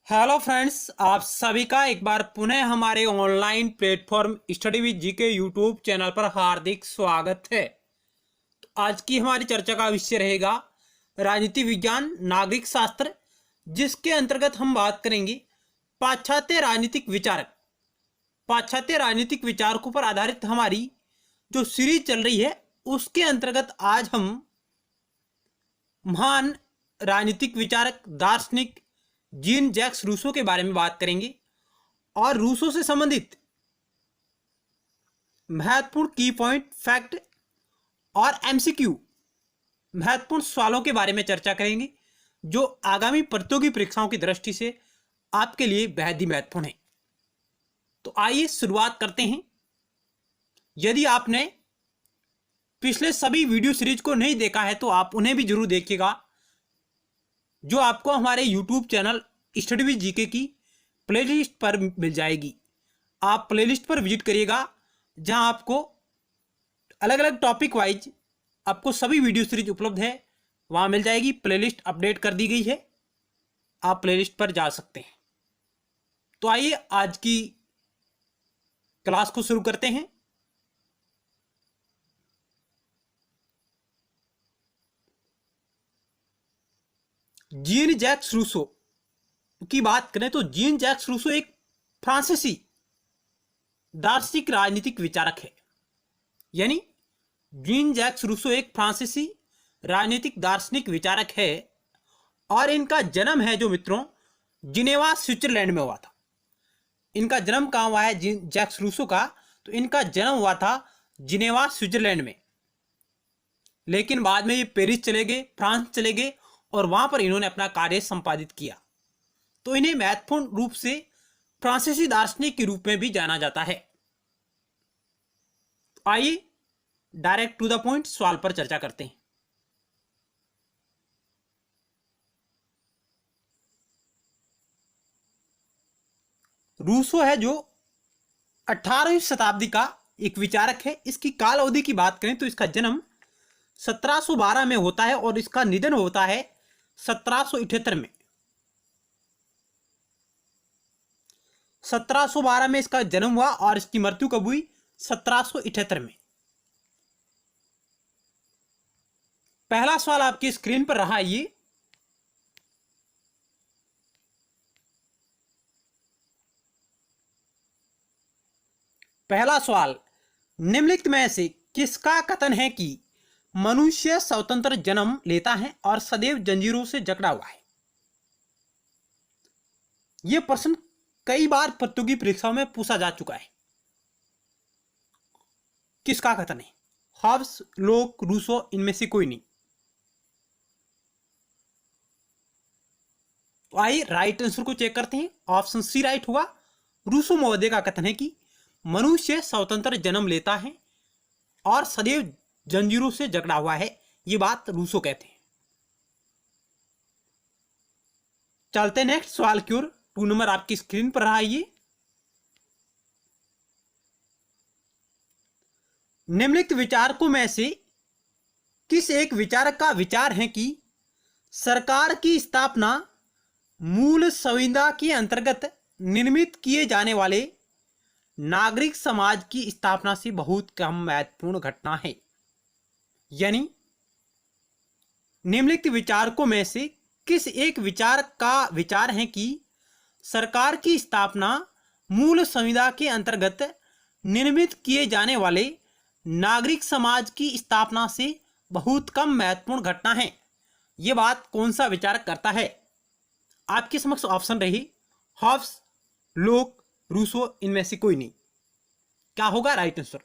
Hello friends, आप सभी का एक बार पुनः हमारे online platform study with GK YouTube channel पर हार्दिक स्वागत है। तो आज की हमारी चर्चा का विषय रहेगा राजनीति विज्ञान नागरिक शास्त्र, जिसके अंतर्गत हम बात करेंगे पाश्चात्य राजनीतिक विचारक। पाश्चात्य राजनीतिक विचारकों पर आधारित हमारी जो सीरीज चल रही है उसके अंतर्गत आज हम महान राजनीतिक विचारक दार्शनिक जीन जैक्स रूसो के बारे में बात करेंगे और रूसो से संबंधित महत्वपूर्ण की पॉइंट, फैक्ट और एमसीक्यू महत्वपूर्ण सवालों के बारे में चर्चा करेंगे जो आगामी प्रतियोगी परीक्षाओं की दृष्टि से आपके लिए बेहद ही महत्वपूर्ण है। तो आइए शुरुआत करते हैं। यदि आपने पिछले सभी वीडियो सीरीज को नहीं देखा है तो आप उन्हें भी जरूर देखिएगा, जो आपको हमारे YouTube channel study with GK की प्लेलिस्ट पर मिल जाएगी। आप प्लेलिस्ट पर विजिट करिएगा, जहां आपको अलग अलग टॉपिक वाइज आपको सभी वीडियो सीरीज उपलब्ध है, वहां मिल जाएगी। प्लेलिस्ट अपडेट कर दी गई है, आप प्लेलिस्ट पर जा सकते हैं। तो आइए आज की क्लास को शुरू करते हैं। जीन जैक्स रूसो की बात करें तो जीन जैक्स रूसो एक फ्रांसीसी दार्शनिक राजनीतिक विचारक है। यानी जीन जैक्स रूसो एक फ्रांसीसी राजनीतिक दार्शनिक विचारक है और इनका जन्म है जो मित्रों जिनेवा स्विट्जरलैंड में हुआ था। इनका जन्म कहाँ हुआ है जीन जैक्स रूसो का? तो इनका जन्म हुआ था जिनेवा स्विट्जरलैंड में, लेकिन बाद में ये पेरिस चले गए, फ्रांस चले गए और वहां पर इन्होंने अपना कार्य संपादित किया। तो इन्हें महत्वपूर्ण रूप से फ्रांसीसी दार्शनिक के रूप में भी जाना जाता है। आइए डायरेक्ट टू द पॉइंट सवाल पर चर्चा करते हैं। रूसो है जो 18वीं शताब्दी का एक विचारक है। इसकी काल अवधि की बात करें तो इसका जन्म 1712 में होता है और इसका निधन होता है 1778 में। 1712 में इसका जन्म हुआ और इसकी मृत्यु कब हुई? 1778 में। पहला सवाल आपकी स्क्रीन पर रहा ये, पहला सवाल, निम्नलिखित में से किसका कथन है कि मनुष्य स्वतंत्र जन्म लेता है और सदैव जंजीरों से जकड़ा हुआ है? यह प्रश्न कई बार प्रतियोगी परीक्षाओं में पूछा जा चुका है। किसका कथन है? हॉब्स, लोक, रूसो, इनमें से कोई नहीं। तो आइए राइट आंसर को चेक करते हैं। ऑप्शन सी राइट होगा। रूसो महोदय का कथन है कि मनुष्य स्वतंत्र जन्म लेता है और सदैव जंजीरों से जकड़ा हुआ है। ये बात रूसो कहते हैं। चलते नेक्स्ट सवाल की ओर। 2 नंबर आपकी स्क्रीन पर रहा ये, निम्नलिखित विचारकों में से किस एक विचारक का विचार है कि सरकार की स्थापना मूल संविदा के अंतर्गत निर्मित किए जाने वाले नागरिक समाज की स्थापना से बहुत कम महत्वपूर्ण घटना है? यानी निम्नलिखित विचारकों में से किस एक विचारक का विचार है कि सरकार की स्थापना मूल संविदा के अंतर्गत निर्मित किए जाने वाले नागरिक समाज की स्थापना से बहुत कम महत्वपूर्ण घटना है? यह बात कौन सा विचारक करता है? आपके समक्ष ऑप्शन रही हॉब्स, लोक, रूसो, इनमें से कोई नहीं। क्या होगा राइट आंसर?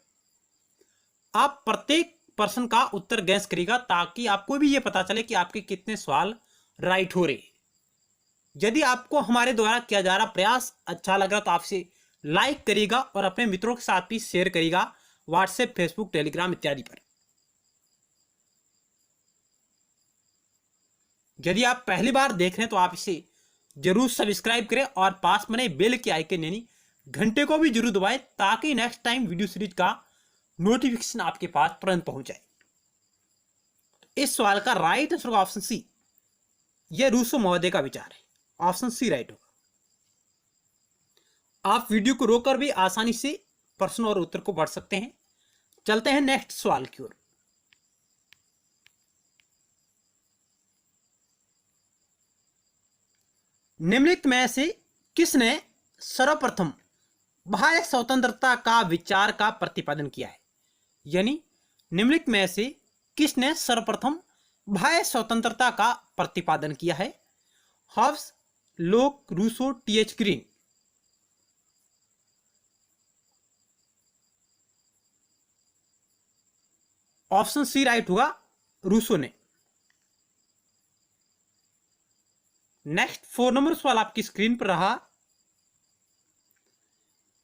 आप प्रत्येक प्रश्न का उत्तर गैस करिएगा ताकि आपको भी यह पता चले कि आपके कितने सवाल राइट हो रहे। यदि आपको हमारे द्वारा किया जा रहा प्रयास अच्छा लगा तो आपसे लाइक करिएगा और अपने मित्रों के साथ भी शेयर करिएगा व्हाट्सएप, फेसबुक, टेलीग्राम इत्यादि पर। यदि आप पहली बार देख रहे हैं तो आप इसे जरूर सब्सक्राइब करें और पास में बेल के आइकन यानी घंटे को भी जरूर दबाएं ताकि नेक्स्ट टाइम वीडियो सीरीज का नोटिफिकेशन आपके पास तुरंत पहुंच जाए। इस सवाल का राइट आंसर ऑप्शन सी, यह रूसो महोदय का विचार है। ऑप्शन सी राइट होगा। आप वीडियो को रोककर भी आसानी से प्रश्न और उत्तर को पढ़ सकते हैं। चलते हैं नेक्स्ट सवाल की ओर। निम्नलिखित में से किसने सर्वप्रथम बाह्य स्वतंत्रता का विचार का प्रतिपादन किया है? यानी निम्नलिखित में से किसने सर्वप्रथम बाह्य स्वतंत्रता का प्रतिपादन किया है? Hobbes, Locke, Rousseau, T H Green. Option C right होगा, रूसो ने। नेक्स्ट 4 नंबर सवाल आपकी स्क्रीन पर रहा।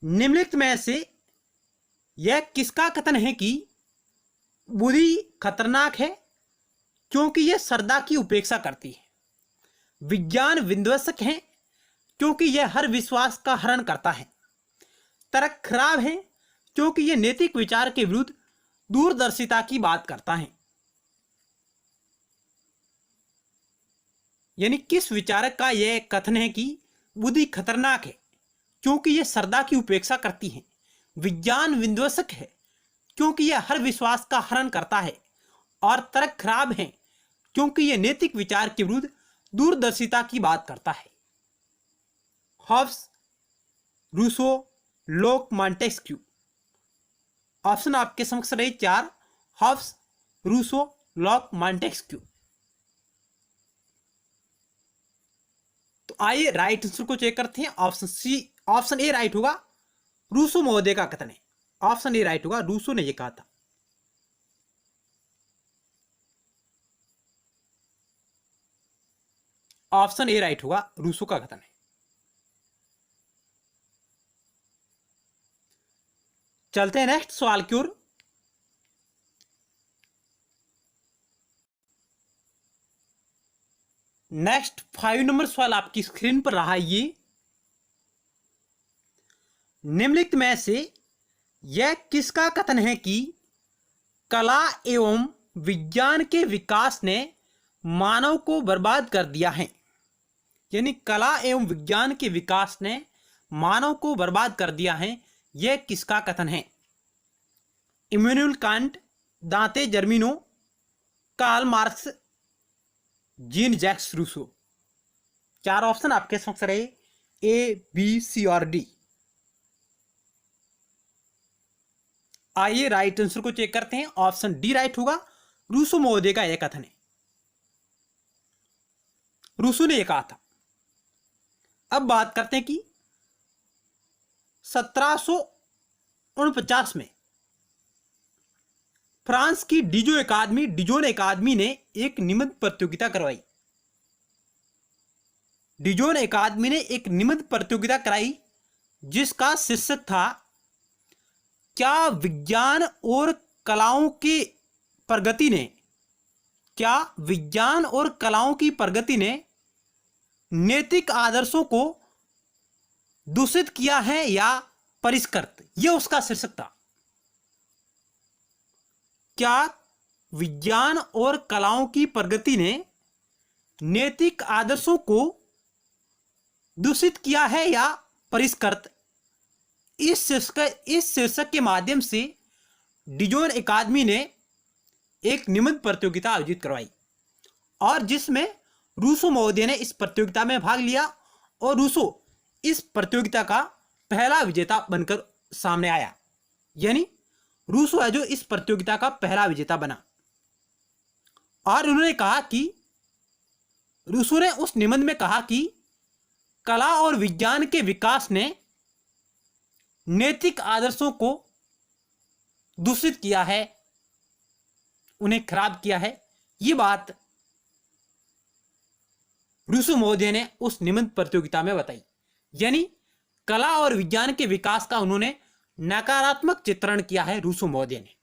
निम्नलिखित में से यह किसका कथन है कि बुद्धि खतरनाक है क्योंकि यह श्रद्धा की उपेक्षा करती है? विज्ञान विध्वंसक है क्योंकि यह हर विश्वास का हरण करता है। तर्क खराब है क्योंकि यह नैतिक विचार के विरुद्ध दूरदर्शिता की बात करता है। यानी किस विचारक का यह कथन है कि बुद्धि खतरनाक है क्योंकि यह श्रद्धा की उपेक्षा करती है। विज्ञान विध्वंसक है क्योंकि यह हर विश्वास का हरण करता है। और तर्क खराब है क्योंकि यह नैतिक विचार के विरुद्ध दूरदर्शिता की बात करता है। Hobbes, Rousseau, Locke, Montesquieu. Option आपके समक्ष रहे 4। Hobbes, Rousseau, Locke, Montesquieu. तो आइए राइट आंसर को चेक करते हैं। ऑप्शन ए राइट होगा, रूसो महोदय का कथन है। ऑप्शन ए राइट होगा, रूसो ने यह कहा था। ऑप्शन ए राइट होगा, रूसो का कथन है। चलते हैं नेक्स्ट सवाल की ओर। नेक्स्ट 5 नंबर सवाल आपकी स्क्रीन पर रहा। ये निम्नलिखित में से यह किसका कथन है कि कला एवं विज्ञान के विकास ने मानव को बर्बाद कर दिया है? यानी कला एवं विज्ञान के विकास ने मानव को बर्बाद कर दिया है, यह किसका कथन है? Immanuel Kant, Dante Germino, Karl Marx, Jean Jacques Rousseau. 4 option आपके समक्ष रहे, ए, बी, सी और डी। आइए राइट आंसर को चेक करते हैं। ऑप्शन डी राइट होगा, रूसो महोदय का यह कथन है। रूसो ने यह कहा था। अब बात करते हैं कि 1749 में फ्रांस की डिजोन एकादमी ने एक निबंध प्रतियोगिता करवाई। डिजोन एकादमी ने एक निबंध प्रतियोगिता कराई जिसका शीर्षक था, क्या विज्ञान और कलाओं की प्रगति ने नैतिक आदर्शों को दूषित किया है या परिष्कृत? यह उसका शीर्षक था। क्या विज्ञान और कलाओं की प्रगति ने नैतिक आदर्शों को दूषित किया है या परिष्कृत? इस शीर्षक के माध्यम से डिजोन एकादमी ने एक निबंध प्रतियोगिता आयोजित करवाई और जिसमें रूसो महोदय ने इस प्रतियोगिता में भाग लिया और रूसो इस प्रतियोगिता का पहला विजेता बनकर सामने आया। यानी रूसो है जो इस प्रतियोगिता का पहला विजेता बना। और उन्होंने कहा कि रूसो ने उस निबंध में कहा कि कला और विज्ञान के विकास ने नैतिक आदर्शों को दूषित किया है, उन्हें खराब किया है। ये बात रूसो महोदय ने उस निबंध प्रतियोगिता में बताई। यानी कला और विज्ञान के विकास का उन्होंने नकारात्मक चित्रण किया है रूसो महोदय ने।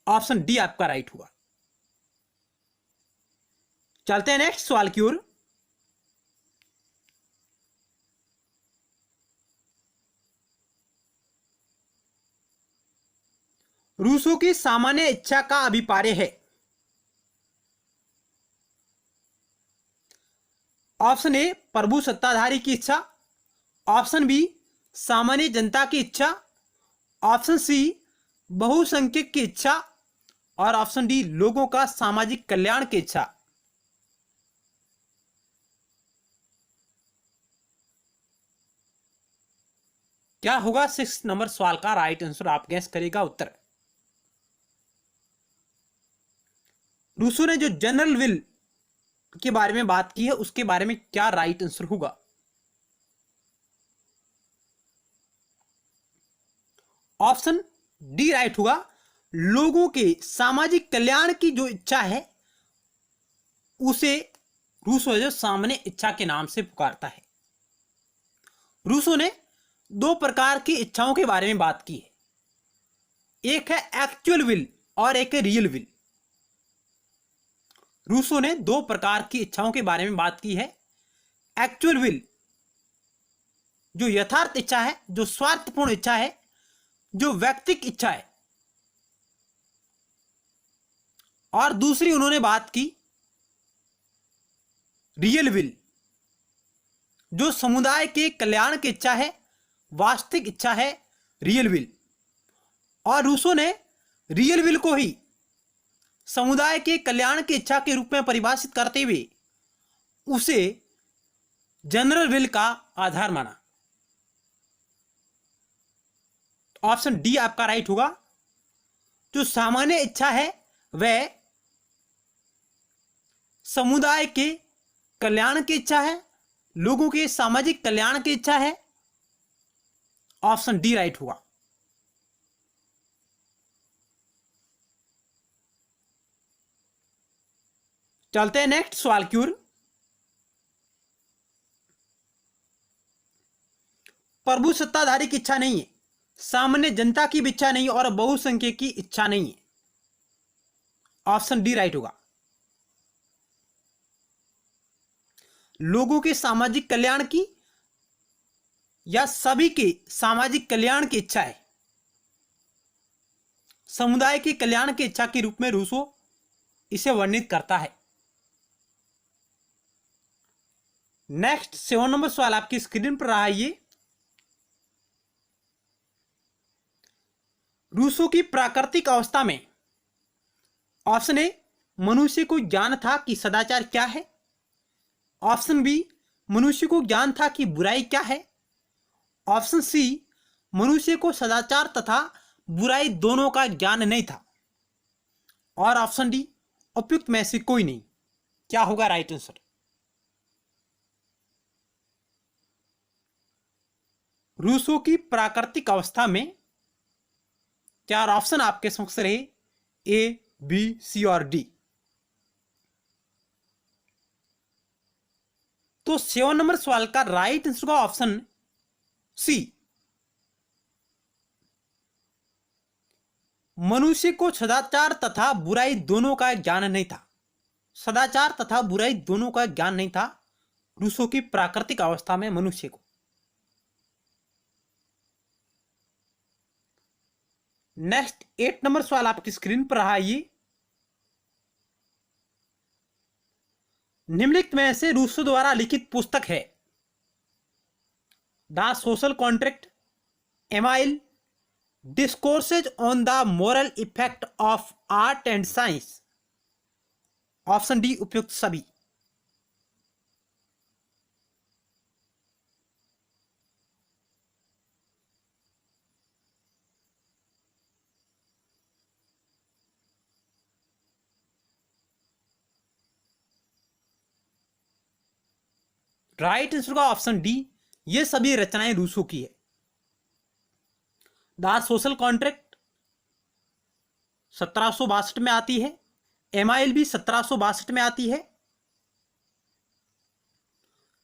ऑप्शन डी आपका राइट हुआ। चलते हैं नेक्स्ट सवाल की ओर। रूसो की सामान्य इच्छा का अभिप्राय है। ऑप्शन ए प्रभु सत्ताधारी की इच्छा, ऑप्शन बी सामान्य जनता की इच्छा, ऑप्शन सी बहुसंख्यक की इच्छा और ऑप्शन डी लोगों का सामाजिक कल्याण की इच्छा। क्या होगा 6 नंबर सवाल का राइट आंसर? आप गैस करेगा उत्तर। रूसो ने जो जनरल विल के बारे में बात की है उसके बारे में क्या राइट आंसर होगा? ऑप्शन डी राइट होगा। लोगों के सामाजिक कल्याण की जो इच्छा है उसे रूसो जो सामान्य इच्छा के नाम से पुकारता है। रूसो ने दो प्रकार की इच्छाओं के बारे में बात की है, एक है एक्चुअल विल और एक है रियल विल। रूसो ने दो प्रकार की इच्छाओं के बारे में बात की है। एक्चुअल विल जो यथार्थ इच्छा है, जो स्वार्थपूर्ण इच्छा है, जो व्यक्तिक इच्छा है, और दूसरी उन्होंने बात की रियल विल जो समुदाय के कल्याण की इच्छा है, वास्तविक इच्छा है रियल विल। और रूसो ने रियल विल को ही समुदाय के कल्याण की इच्छा के रूप में परिभाषित करते हुए उसे जनरल विल का आधार माना। ऑप्शन डी आपका राइट होगा। जो सामान्य इच्छा है वह समुदाय के कल्याण की इच्छा है, लोगों के सामाजिक कल्याण की इच्छा है। ऑप्शन डी राइट होगा। चलते हैं नेक्स्ट सवाल की ओर। प्रभु सत्ताधारी की इच्छा नहीं है, सामान्य जनता की भी इच्छा नहीं और बहुसंख्यक की इच्छा नहीं है। ऑप्शन डी राइट होगा। लोगों के सामाजिक कल्याण की या सभी के सामाजिक कल्याण की इच्छा है, समुदाय के कल्याण की इच्छा के रूप में रूसो इसे वर्णित करता है। नेक्स्ट 7 नंबर सवाल आपकी स्क्रीन पर रहा है। ये रूसो की प्राकृतिक अवस्था में ऑप्शन ए मनुष्य को ज्ञान था कि सदाचार क्या है, ऑप्शन बी मनुष्य को ज्ञान था कि बुराई क्या है, ऑप्शन सी मनुष्य को सदाचार तथा बुराई दोनों का ज्ञान नहीं था, और ऑप्शन डी उपयुक्त में से कोई नहीं। क्या होगा राइट आंसर? रूसो की प्राकृतिक अवस्था में चार ऑप्शन आपके समक्ष रहे, ए बी सी और डी। तो 7 नंबर सवाल का राइट आंसर का ऑप्शन सी, मनुष्य को सदाचार तथा बुराई दोनों का ज्ञान नहीं था। सदाचार तथा बुराई दोनों का ज्ञान नहीं था रूसो की प्राकृतिक अवस्था में मनुष्य को। नेक्स्ट 8 नंबर सवाल आपकी स्क्रीन पर रहा। ये निम्नलिखित में से रूसो द्वारा लिखित पुस्तक है the social contract, amyl, discourses on the moral effect of art and science. Option D उपयुक्त सभी। राइट आंसर का ऑप्शन डी, ये सभी रचनाएं रूसो की है। द सोशल कॉन्ट्रैक्ट 1762 में आती है, एमाइल भी 1762 में आती है।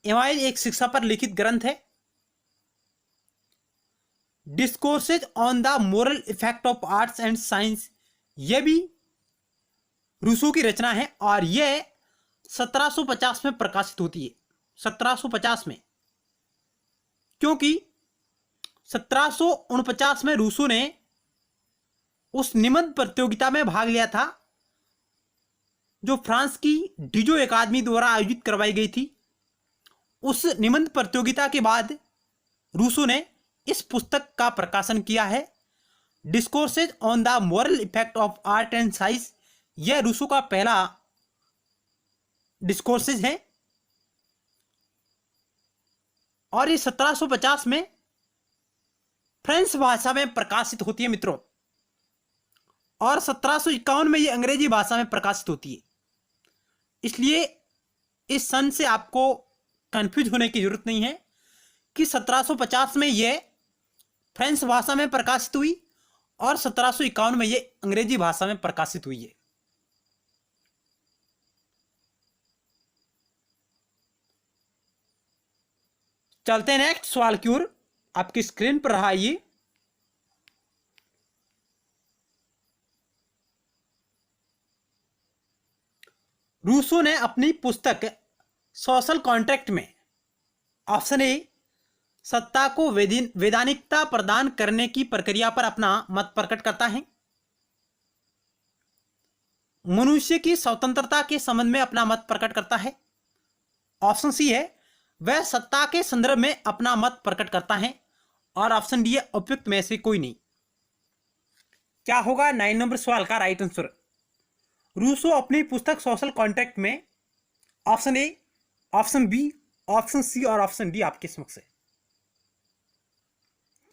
एमाइल एक शिक्षा पर लिखित ग्रंथ है। Discourses on the moral effect of arts and science, यह भी रूसो की रचना है और यह 1750 में प्रकाशित होती है। 1750 में, क्योंकि 1749 में रूसो ने उस निबंध प्रतियोगिता में भाग लिया था जो फ्रांस की डिजो अकादमी द्वारा आयोजित करवाई गई थी। उस निबंध प्रतियोगिता के बाद रूसो ने इस पुस्तक का प्रकाशन किया है। Discourses on the moral effect of art and science, यह रूसो का पहला डिस्कोर्सेज है और ये 1750 में फ्रेंच भाषा में प्रकाशित होती है मित्रों, और 1751 में ये अंग्रेजी भाषा में प्रकाशित होती है। इसलिए इस सन से आपको कंफ्यूज होने की जरूरत नहीं है कि 1750 में ये फ्रेंच भाषा में प्रकाशित हुई और 1751 में ये अंग्रेजी भाषा में प्रकाशित हुई है। चलते हैं नेक्स्ट सवाल की ओर। आपकी स्क्रीन पर रहा ये रूसो ने अपनी पुस्तक सोशल कॉन्ट्रैक्ट में ऑप्शन ए सत्ता को वैधानिकता प्रदान करने की प्रक्रिया पर अपना मत प्रकट करता है, मनुष्य की स्वतंत्रता के संबंध में अपना मत प्रकट करता है। ऑप्शन सी है वह सत्ता के संदर्भ में अपना मत प्रकट करता है, और ऑप्शन डी है उपयुक्त में से कोई नहीं। क्या होगा 9 नंबर सवाल का राइट आंसर? रूसो अपनी पुस्तक सोशल कॉन्ट्रैक्ट में option A, option B, option C और ऑप्शन डी आपके समक्ष है।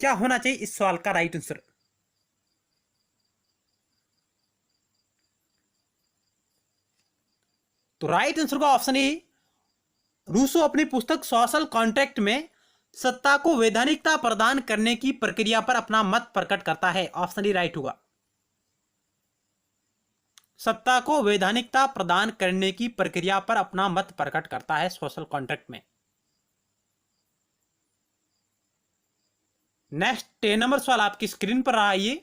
क्या होना चाहिए इस सवाल का राइट आंसर? तो राइट आंसर का ऑप्शन ए, रूसो अपनी पुस्तक सोशल कॉन्ट्रैक्ट में सत्ता को वैधानिकता प्रदान करने की प्रक्रिया पर अपना मत प्रकट करता है। ऑप्शन डी राइट होगा। सत्ता को वैधानिकता प्रदान करने की प्रक्रिया पर अपना मत प्रकट करता है सोशल कॉन्ट्रैक्ट में। नेक्स्ट 10 नंबर सवाल आपकी स्क्रीन पर रहा ये।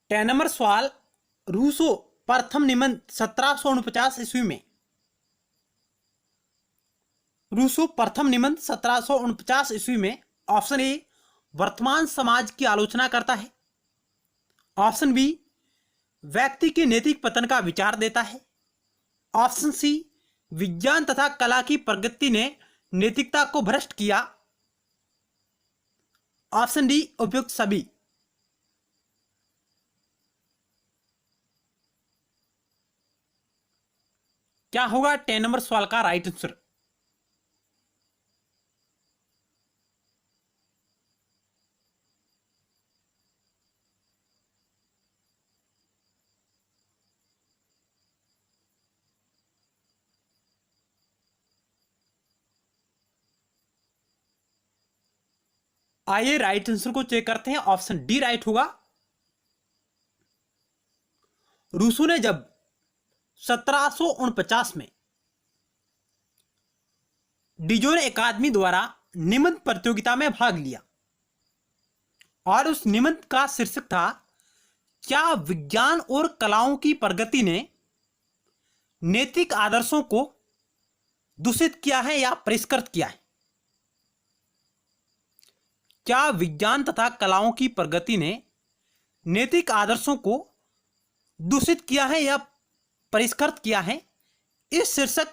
टेन नंबर सवाल, रूसो प्रथम निबंध 1749 ईस्वी में, रूसो प्रथम निबंध 1749 ईस्वी में ऑप्शन ए वर्तमान समाज की आलोचना करता है, ऑप्शन बी व्यक्ति के नैतिक पतन का विचार देता है, ऑप्शन सी विज्ञान तथा कला की प्रगति ने नैतिकता को भ्रष्ट किया, ऑप्शन डी उपयुक्त सभी। क्या होगा 10 नंबर सवाल का राइट आंसर? आइए राइट आंसर को चेक करते हैं। ऑप्शन डी राइट होगा। रूसो ने जब 1749 में डिजोन अकादमी द्वारा निबंध प्रतियोगिता में भाग लिया और उस निबंध का शीर्षक था क्या विज्ञान और कलाओं की प्रगति ने नैतिक आदर्शों को दूषित किया है या परिष्कृत किया है। क्या विज्ञान तथा कलाओं की प्रगति ने नैतिक आदर्शों को दूषित किया है या परिष्कृत किया है, इस शीर्षक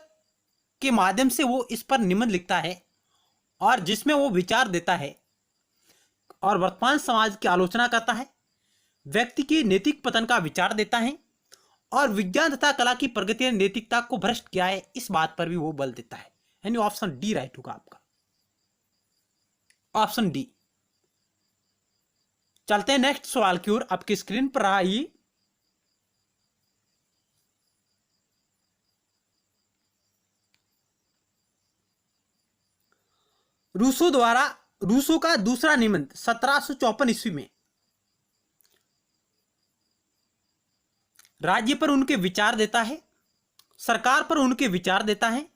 के माध्यम से वो इस पर निबंध लिखता है और जिसमें वो विचार देता है और वर्तमान समाज की आलोचना करता है, व्यक्ति के नैतिक पतन का विचार देता है और विज्ञान तथा कला की प्रगति ने नैतिकता को भ्रष्ट किया है, इस बात पर भी वो बल देता है। यानी ऑप्शन डी राइट होगा आपका, ऑप्शन डी। चलते हैं नेक्स्ट सवाल की ओर। आपकी स्क्रीन पर रहा ये रूसो का दूसरा निबंध 1754 ईस्वी में राज्य पर उनके विचार देता है, सरकार पर उनके विचार देता है,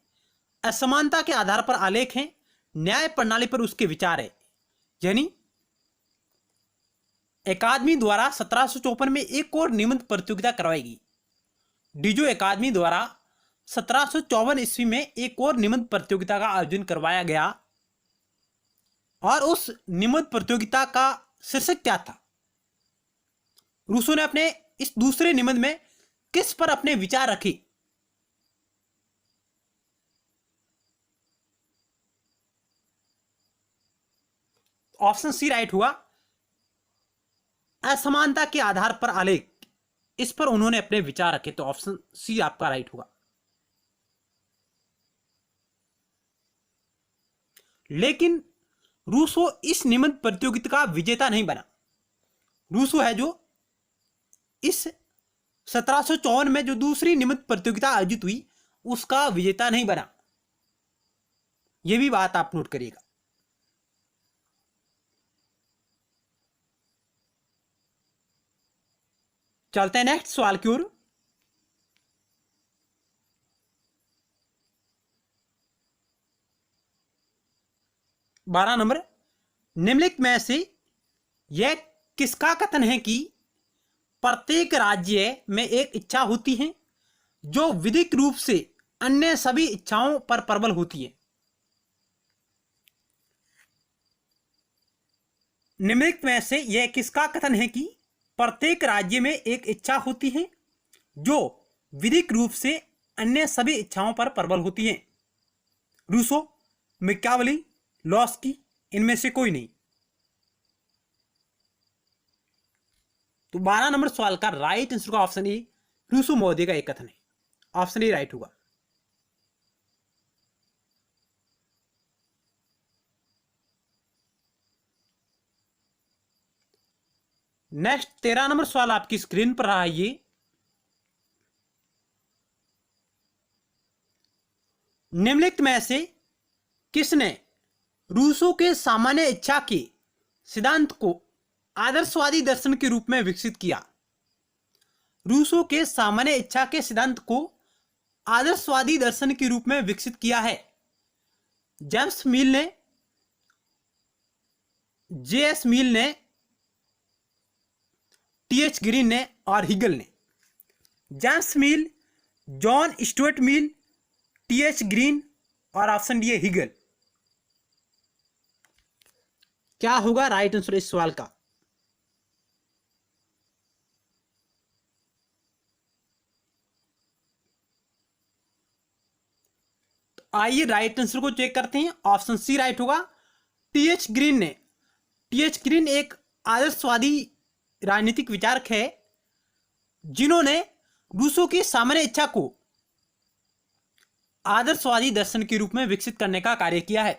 असमानता के आधार पर आलेख है, न्याय प्रणाली पर उसके विचार है। यानी अकादमी द्वारा 1754 में एक और निबंध प्रतियोगिता करवाएगी। डिजो अकादमी द्वारा 1754 ईस्वी में एक और निबंध प्रतियोगिता का आयोजन करवाया गया और उस निबंध प्रतियोगिता का शीर्षक क्या था? रूसो ने अपने इस दूसरे निबंध में किस पर अपने विचार रखे? ऑप्शन सी राइट हुआ, असमानता के आधार पर आलेख, इस पर उन्होंने अपने विचार रखे। तो ऑप्शन सी आपका राइट होगा। लेकिन रूसो इस निबंध प्रतियोगिता का विजेता नहीं बना। रूसो है जो इस 1754 में जो दूसरी निबंध प्रतियोगिता आयोजित हुई उसका विजेता नहीं बना। यह भी बात आप नोट करिएगा। चलते हैं नेक्स्ट सवाल की ओर। बारह नंबर, निम्नलिखित में से यह किसका कथन है कि प्रत्येक राज्य में एक इच्छा होती है जो विधिक रूप से अन्य सभी इच्छाओं पर प्रबल होती है? निम्नलिखित में से यह किसका कथन है कि प्रत्येक राज्य में एक इच्छा होती है जो विधिक रूप से अन्य सभी इच्छाओं पर प्रबल होती है? रूसो, मैकियावेली, लॉस्की, इनमें से कोई नहीं। तो 12 नंबर सवाल का राइट आंसर का ऑप्शन ए, रूसो महोदय का एक कथन है। ऑप्शन ए राइट होगा। नेक्स्ट 13 नंबर सवाल आपकी स्क्रीन पर रहा है ये। निम्नलिखित में से किसने रूसो के सामान्य इच्छा के सिद्धांत को आदर्शवादी दर्शन के रूप में विकसित किया? रूसो के सामान्य इच्छा के सिद्धांत को आदर्शवादी दर्शन के रूप में विकसित किया है? जेम्स मिल ने, जे.एस. मिल ने, टी.एच. ग्रीन ने और हिगल ने। जेम्स मिल, John Stuart Mill, TH. Green और ऑप्शन डी हिगल। क्या होगा राइट आंसर इस सवाल का? तो आइए राइट आंसर को चेक करते हैं। ऑप्शन सी राइट होगा, टी.एच. ग्रीन ने। टी.एच. ग्रीन एक आदर्शवादी राजनीतिक विचारक है जिन्होंने रूसो की सामान्य इच्छा को आदर्शवादी दर्शन के रूप में विकसित करने का कार्य किया है।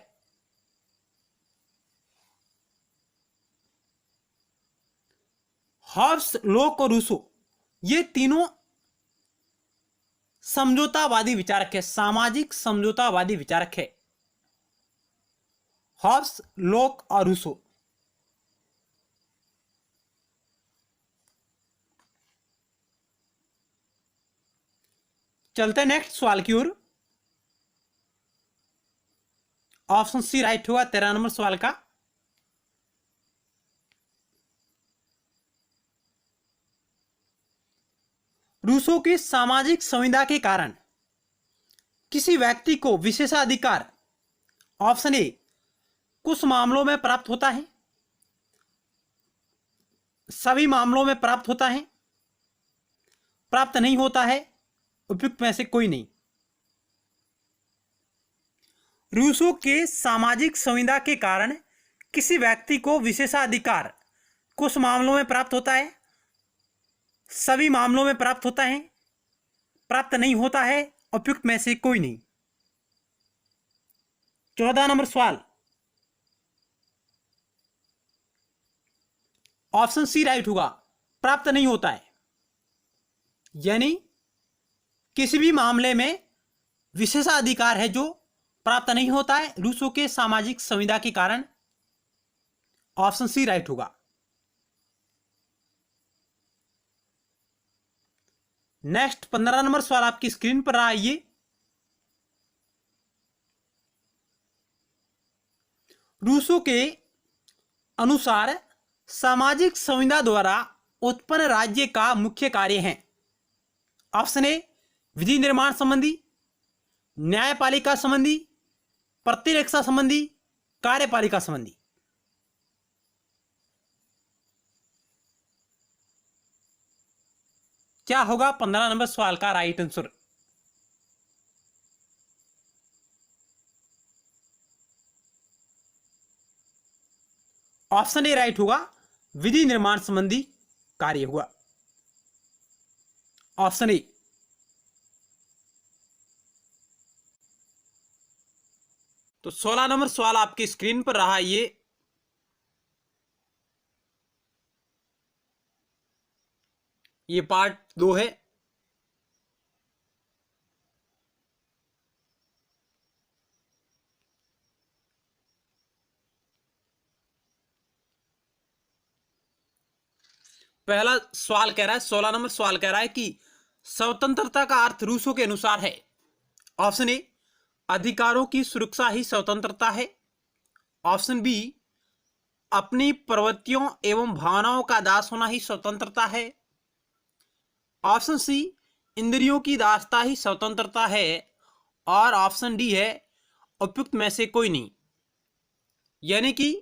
हॉब्स, लोक और रूसो ये तीनों समझौतावादी विचारक है, सामाजिक समझौतावादी विचारक है। हॉब्स, लोक और रूसो। चलते हैं नेक्स्ट सवाल की ओर। ऑप्शन सी राइट होगा 13 नंबर सवाल का। रूसो की सामाजिक संविदा के कारण किसी व्यक्ति को विशेषाधिकार ऑप्शन ए कुछ मामलों में प्राप्त होता है, सभी मामलों में प्राप्त होता है, प्राप्त नहीं होता है, उपयुक्त में से कोई नहीं। रूसो के सामाजिक संविदा के कारण किसी व्यक्ति को विशेषाधिकार कुछ मामलों में प्राप्त होता है, सभी मामलों में प्राप्त होता है, प्राप्त नहीं होता है, उपयुक्त में से कोई नहीं। 14 नंबर सवाल, ऑप्शन सी राइट होगा, प्राप्त नहीं होता है। यानी किसी भी मामले में विशेषाधिकार है जो प्राप्त नहीं होता है रूसो के सामाजिक संविदा के कारण। ऑप्शन सी राइट होगा। नेक्स्ट 15 नंबर सवाल आपकी स्क्रीन पर रहा है ये। रूसो के अनुसार सामाजिक संविदा द्वारा उत्पन्न राज्य का मुख्य कार्य है। ऑप्शन ए विधि निर्माण संबंधी, न्यायपालिका संबंधी, प्रतिरक्षा संबंधी, कार्यपालिका संबंधी। क्या होगा 15 नंबर सवाल का right answer? Option A right होगा, विधि निर्माण संबंधी कार्य हुआ। Option A. तो 16 नंबर सवाल आपकी स्क्रीन पर रहा, ये पार्ट 2 है। पहला सवाल कह रहा है, 16 नंबर सवाल कह रहा है कि स्वतंत्रता का अर्थ रूसों के अनुसार है। ऑप्शन ए, अधिकारों की सुरक्षा ही स्वतंत्रता है। ऑप्शन बी, अपनी प्रवृत्तियों एवं भावनाओं का दास होना ही स्वतंत्रता है। ऑप्शन सी, इंद्रियों की दासता ही स्वतंत्रता है। और ऑप्शन डी है, उपयुक्त में से कोई नहीं। यानी कि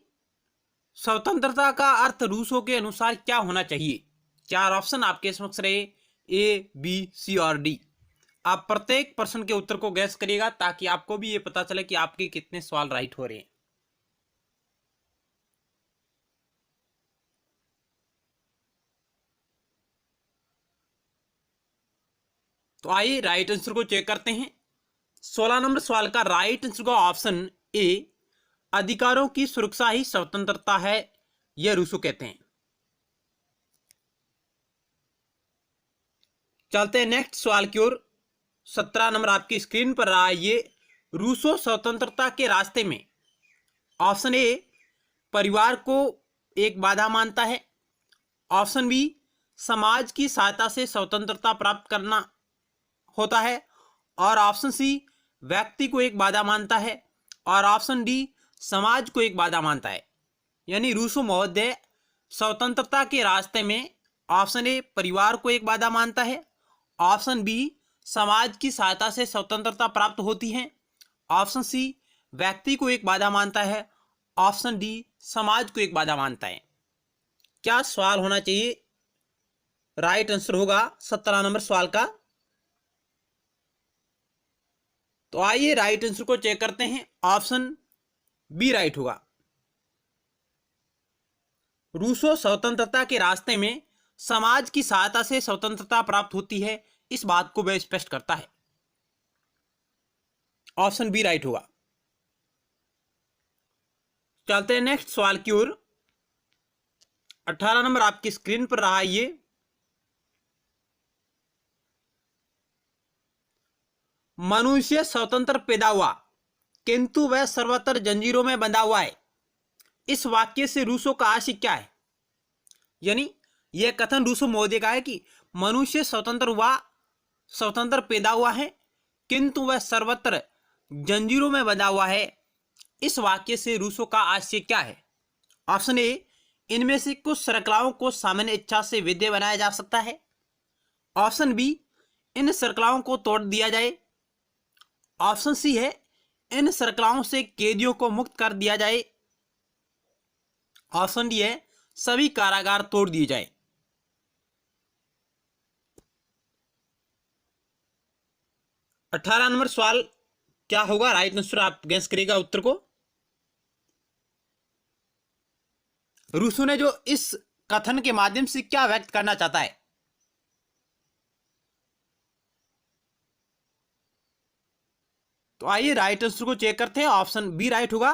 स्वतंत्रता का अर्थ रूसों के अनुसार क्या होना चाहिए। चार ऑप्शन आपके समक्ष रहे, ए, बी, सी और डी। आप प्रत्येक प्रश्न के उत्तर को गैस करिएगा ताकि आपको भी ये पता चले कि आपके कितने सवाल राइट हो रहे हैं। तो आइए राइट आंसर को चेक करते हैं। 16 नंबर सवाल का राइट आंसर का ऑप्शन ए, अधिकारों की सुरक्षा ही स्वतंत्रता है, यह रूसो कहते हैं। चलते हैं नेक्स्ट सवाल की ओर। 17 नंबर आपकी स्क्रीन पर रहा, ये रूसो स्वतंत्रता के रास्ते में ऑप्शन ए, परिवार को एक बाधा मानता है। ऑप्शन बी, समाज की सहायता से स्वतंत्रता प्राप्त करना होता है। और ऑप्शन सी, व्यक्ति को एक बाधा मानता है। और ऑप्शन डी, समाज को एक बाधा मानता है। यानी रूसो महोदय स्वतंत्रता के रास्ते में ऑप्शन ए, परिवार को एक बाधा मानता है। ऑप्शन बी, समाज की सहायता से स्वतंत्रता प्राप्त होती है। ऑप्शन सी, व्यक्ति को एक बाधा मानता है। ऑप्शन डी, समाज को एक बाधा मानता है। क्या सवाल होना चाहिए? राइट आंसर होगा 17 नंबर सवाल का। तो आइए राइट आंसर को चेक करते हैं। ऑप्शन बी राइट होगा। रूसो स्वतंत्रता के रास्ते में समाज की सहायता से स्वतंत्रता प्राप्त होती है, इस बात को वह स्पष्ट करता है। ऑप्शन बी राइट होगा। चलते हैं नेक्स्ट सवाल की ओर। 18 नंबर आपकी स्क्रीन पर रहा, ये मनुष्य स्वतंत्र पैदा हुआ किंतु वह सर्वत्र जंजीरों में बंधा हुआ है, इस वाक्य से रूसो का आशय क्या है? यानी यह कथन रूसो महोदय का है कि मनुष्य स्वतंत्र पैदा हुआ है किंतु वह सर्वत्र जंजीरों में बंधा हुआ है, इस वाक्य से रूसो का आशय क्या है? ऑप्शन ए, इनमें से कुछ श्रृंखलाओं को सामान्य इच्छा से विधेय बनाया जा सकता है। ऑप्शन बी, इन श्रृंखलाओं को तोड़ दिया जाए। ऑप्शन सी है, इन श्रृंखलाओं से कैदियों को मुक्त कर दिया जाए। ऑप्शन डी है, सभी कारागार तोड़ दिए जाए। अठारह नंबर सवाल क्या होगा? राइट आंसर आप गैस करिएगा उत्तर को। रूसो ने जो इस कथन के माध्यम से क्या व्यक्त करना चाहता है? तो आइए राइट आंसर को चेक करते हैं। ऑप्शन बी राइट होगा।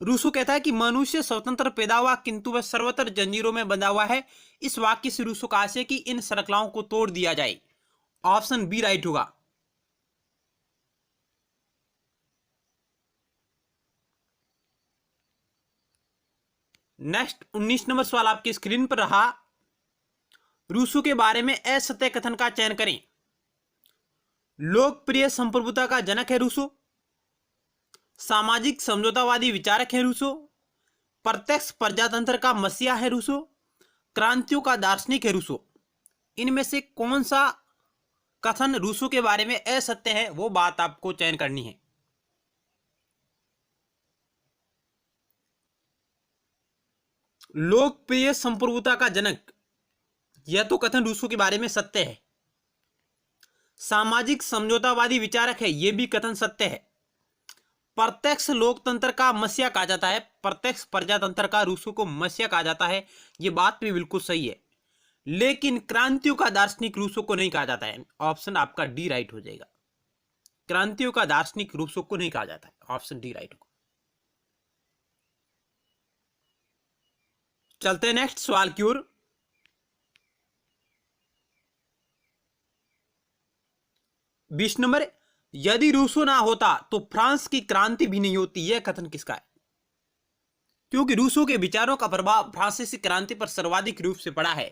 रूसो कहता है कि मनुष्य स्वतंत्र पैदा हुआ किंतु वह सर्वत्र जंजीरों में बंधा हुआ है, इस वाक्य से रूसो का आशय कि इन श्रृंखलाओं को तोड़ दिया जाए। ऑप्शन बी राइट होगा। नेक्स्ट 19 नंबर सवाल आपकी स्क्रीन पर रहा, रूसो के बारे में असत्य कथन का चयन करें। लोकप्रिय संप्रभुता का जनक है रूसो, सामाजिक समझौतावादी विचारक है रूसो, प्रत्यक्ष प्रजातंत्र का मसीहा है रूसो, क्रांतियों का दार्शनिक है रूसो। इनमें से कौन सा कथन रूसो के बारे में असत्य है, वो बात आपको चयन करनी है। लोकप्रिय संप्रभुता का जनक, यह तो कथन रूसो के बारे में सत्य है, सामाजिक समझौतावादी विचारक है, यह भी कथन सत्य है। प्रत्यक्ष लोकतंत्र का मसीहा कहा जाता है, प्रत्यक्ष प्रजातंत्र का रूसों को मसीहा कहा जाता है, यह बात भी बिल्कुल सही है। लेकिन क्रांतियों का दार्शनिक रूसों को नहीं कहा जाता है। ऑप्शन आपका डी राइट हो जाएगा। क्रांतियों का दार्शनिक रूसों को नहीं कहा जाता है, ऑप्शन डी राइट होगा। चलते हैं नेक्स्ट सवाल की ओर। 20 नंबर, यदि रूसो ना होता तो फ्रांस की क्रांति भी नहीं होती, यह कथन किसका है? क्योंकि रूसो के विचारों का प्रभाव फ्रांसीसी क्रांति पर सर्वाधिक रूप से पड़ा है।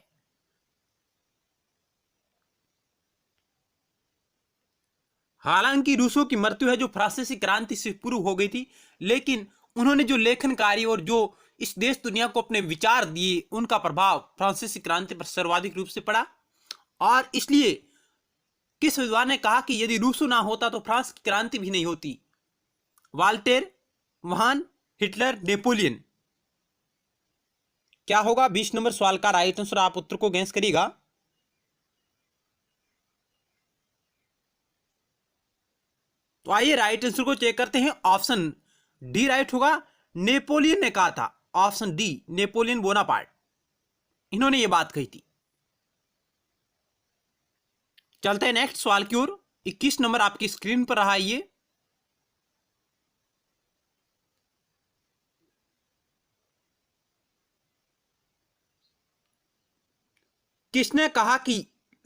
हालांकि रूसो की मृत्यु है जो फ्रांसीसी क्रांति से पूर्व हो गई थी, लेकिन उन्होंने जो लेखन कार्य और जो इस देश दुनिया को अपने विचार दिए, उनका प्रभाव फ्रांसीसी क्रांति पर सर्वाधिक रूप से पड़ा। और इसलिए किस विद्वान ने कहा कि यदि रूसो ना होता तो फ्रांस की क्रांति भी नहीं होती? वाल्टेर, वहान, हिटलर, नेपोलियन। क्या होगा 20 नंबर सवाल का राइट आंसर? आप उत्तर को गैस करिएगा। तो आइए राइट आंसर को चेक करते हैं। ऑप्शन डी राइट होगा। नेपोलियन ने कहा था, ऑप्शन डी, नेपोलियन बोनापार्ट, इन्होंने ये बात कही थी। चलते हैं नेक्स्ट सवाल की ओर। 21 नंबर आपकी स्क्रीन पर रहा ये। किसने कहा कि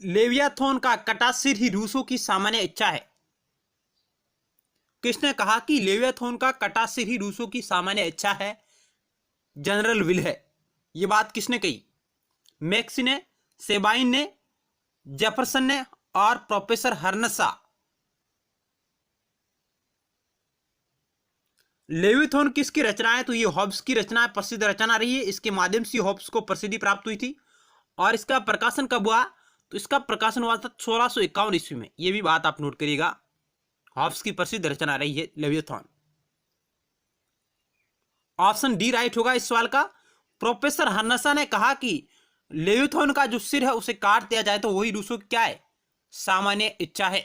लेवियाथोन का कटा सिर ही रूसों की सामान्य इच्छा है? किसने कहा कि लेवियाथोन का कटा सिर ही रूसों की सामान्य इच्छा है? जनरल विल है। यह बात किसने कही? मैक्सी ने, सेबाइन ने, जेफरसन ने और प्रोफेसर हर्नसा। लेवियाथोन किसकी रचना है? तो ये हॉब्स की रचना है, प्रसिद्ध रचना रही है। इसके माध्यम से हॉब्स को प्रसिद्धि प्राप्त हुई थी। और इसका प्रकाशन कब हुआ? तो इसका प्रकाशन हुआ था 1651 ईस्वी में। यह भी बात आप नोट करिएगा। हॉब्स की प्रसिद्ध रचना रही है लेवियाथोन। ऑप्शन डी राइट होगा इस सवाल का। प्रोफेसर हर्नसा ने कहा कि लेवियाथोन का जो सिर है उसे काट दिया जाए तो वही रूसों की क्या है? सामान्य इच्छा है।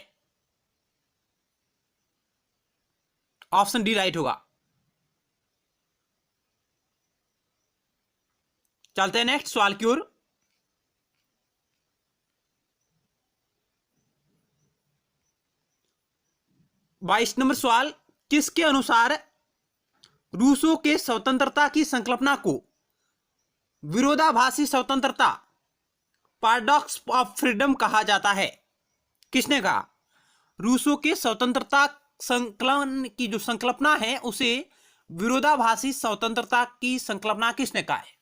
ऑप्शन डी राइट होगा। चलते हैं नेक्स्ट सवाल की ओर। बाईस नंबर सवाल, किसके अनुसार रूसों के स्वतंत्रता की संकल्पना को विरोधाभासी स्वतंत्रता, पैराडॉक्स ऑफ फ्रीडम कहा जाता है? किसने कहा? रूसों के स्वतंत्रता संकलन की जो संकल्पना है उसे विरोधाभासी स्वतंत्रता की संकल्पना किसने कहा है?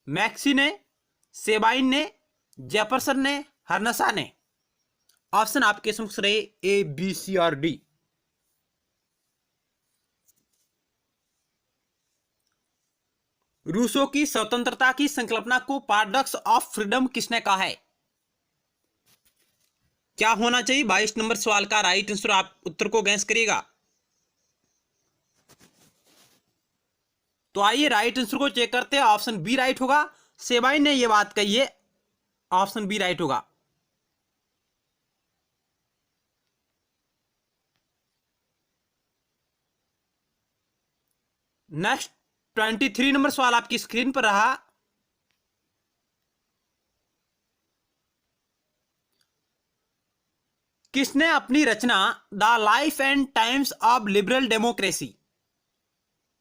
मैक्सी ने, सेबाइन ने, जेफरसन ने, हर्नसा ने। ऑप्शन आपके समक्ष रहे ए, बी, सी और डी। रूसों की स्वतंत्रता की संकल्पना को पैराडॉक्स ऑफ फ्रीडम किसने कहा है? क्या होना चाहिए 22 नंबर सवाल का राइट आंसर? आप उत्तर को गैस करिएगा। तो आइए राइट आंसर को चेक करते हैं। ऑप्शन बी राइट होगा। सेबाइन ने यह बात कही है, ऑप्शन बी राइट होगा। नेक्स्ट 23 नंबर सवाल आपकी स्क्रीन पर रहा। किसने अपनी रचना the life and times of liberal democracy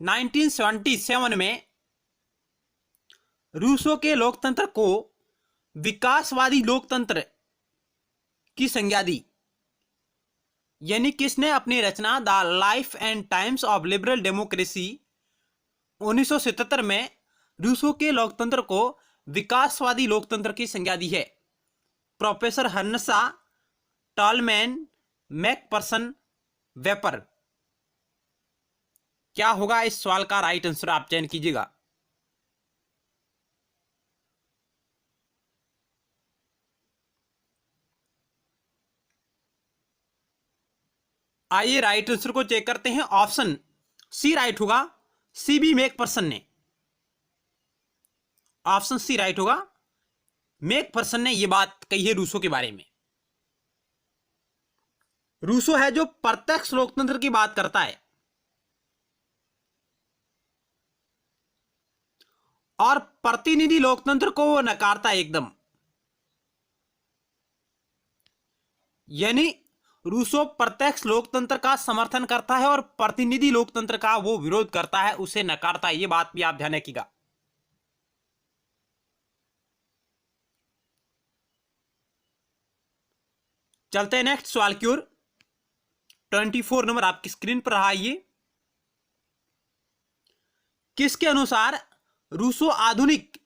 1977 में रूसों के लोकतंत्र को विकासवादी लोकतंत्र की संज्ञा दी? यानी किसने अपनी रचना the life and times of liberal democracy 1977 में रूसों के लोकतंत्र को विकासवादी लोकतंत्र की संज्ञा दी है? Professor Hearnshaw, Tolman, Macpherson, Weber. क्या होगा इस सवाल का राइट आंसर? आप चयन कीजिएगा। आइए राइट आंसर को चेक करते हैं। ऑप्शन सी राइट होगा। सी बी मैकपर्सन ने। ऑप्शन सी राइट होगा। मैकपर्सन ने यह बात कही है रूसों के बारे में। रूसो है जो प्रत्यक्ष लोकतंत्र की बात करता है, और प्रतिनिधि लोकतंत्र को वो नकारता है एकदम। यानी रूसो प्रत्यक्ष लोकतंत्र का समर्थन करता है और प्रतिनिधि लोकतंत्र का वो विरोध करता है, उसे नकारता है। ये बात भी आप ध्यान रखिएगा। चलते हैं नेक्स्ट सवाल की ओर। 24 नंबर आपकी स्क्रीन पर रहा। ये किसके अनुसार रूसो आधुनिक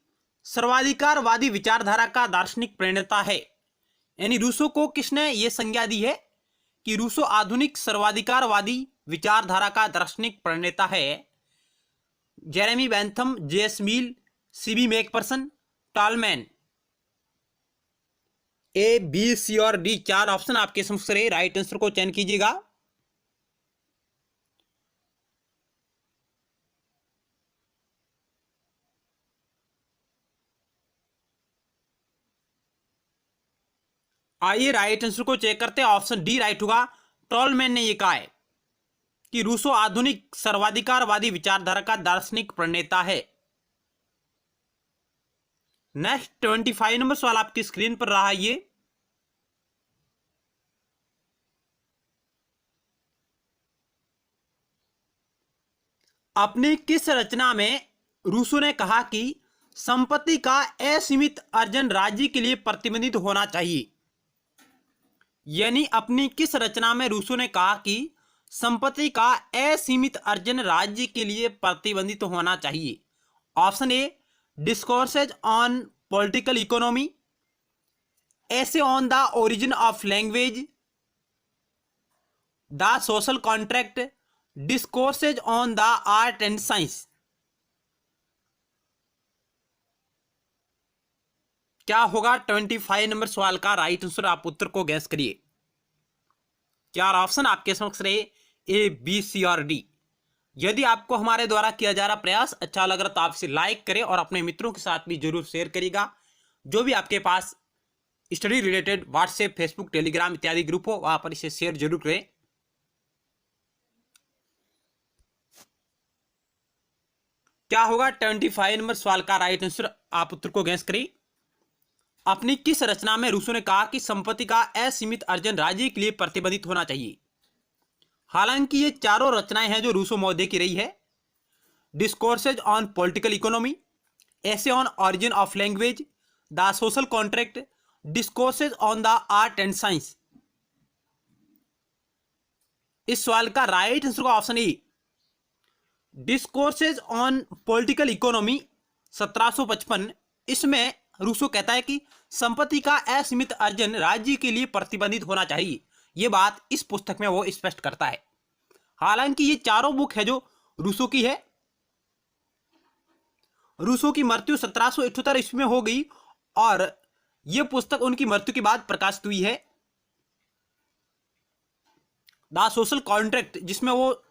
सर्वाधिकारवादी विचारधारा का दार्शनिक प्रणेता है? यानी रूसो को किसने यह संज्ञा दी है कि रूसो आधुनिक सर्वाधिकारवादी विचारधारा का दार्शनिक प्रणेता है? जेरेमी बेंथम, जेएस मिल, सीबी मैकफर्सन, टॉलमैन। ए, बी, सी और डी, चार ऑप्शन आपके समक्ष रहे। राइट आंसर को चयन कीजिएगा। आइए राइट आंसर को चेक करते हैं। ऑप्शन डी राइट होगा। टॉलमैन ने यह कहा है कि रूसो आधुनिक सर्वाधिकारवादी विचारधारा का दार्शनिक प्रणेता है। नेक्स्ट 25 नंबर सवाल आपकी स्क्रीन पर रहा। ये अपनी किस रचना में रूसो ने कहा कि संपत्ति का असीमित अर्जन राज्य के लिए प्रतिबंधित होना चाहिए? यानी अपनी किस रचना में रूसो ने कहा कि संपत्ति का असीमित अर्जन राज्य के लिए प्रतिबंधित होना चाहिए? Option A, discourses on political economy, essay on the origin of language, the social contract, discourses on the art and science. क्या होगा 25 नंबर सवाल का राइट आंसर? आप उत्तर को गैस करिए। चार ऑप्शन आपके समक्ष रहे, ए, बी, सी और डी। यदि आपको हमारे द्वारा किया जा रहा प्रयास अच्छा लग रहा तो आप इसे लाइक करें और अपने मित्रों के साथ भी जरूर शेयर करिएगा। जो भी आपके पास study related WhatsApp, Facebook, Telegram इत्यादि ग्रुप हो, वहां पर इसे शेयर जरूर करें। क्या होगा 25 नंबर सवाल का राइट आंसर? आप उत्तर को गैस करें। अपनी किस रचना में रूसो ने कहा कि संपत्ति का असीमित अर्जन राज्य के लिए प्रतिबंधित होना चाहिए? हालांकि ये चारों रचनाएं हैं जो रूसो महोदय की रही है। Discourses on political economy, essay on origin of language, the social contract, discourses on the art and science. इस सवाल का राइट आंसर का option A, discourses on political economy 1755। इसमें रूसो कहता है कि संपत्ति का असीमित अर्जन राज्य के लिए प्रतिबंधित होना चाहिए। यह बात इस पुस्तक में वो स्पष्ट करता है। हालांकि ये चारों बुक है जो रूसो की है। रूसो की मृत्यु 1778 ईस्वी में हो गई और यह पुस्तक उनकी मृत्यु के बाद प्रकाशित हुई है। द सोशल कॉन्ट्रैक्ट, जिसमें वो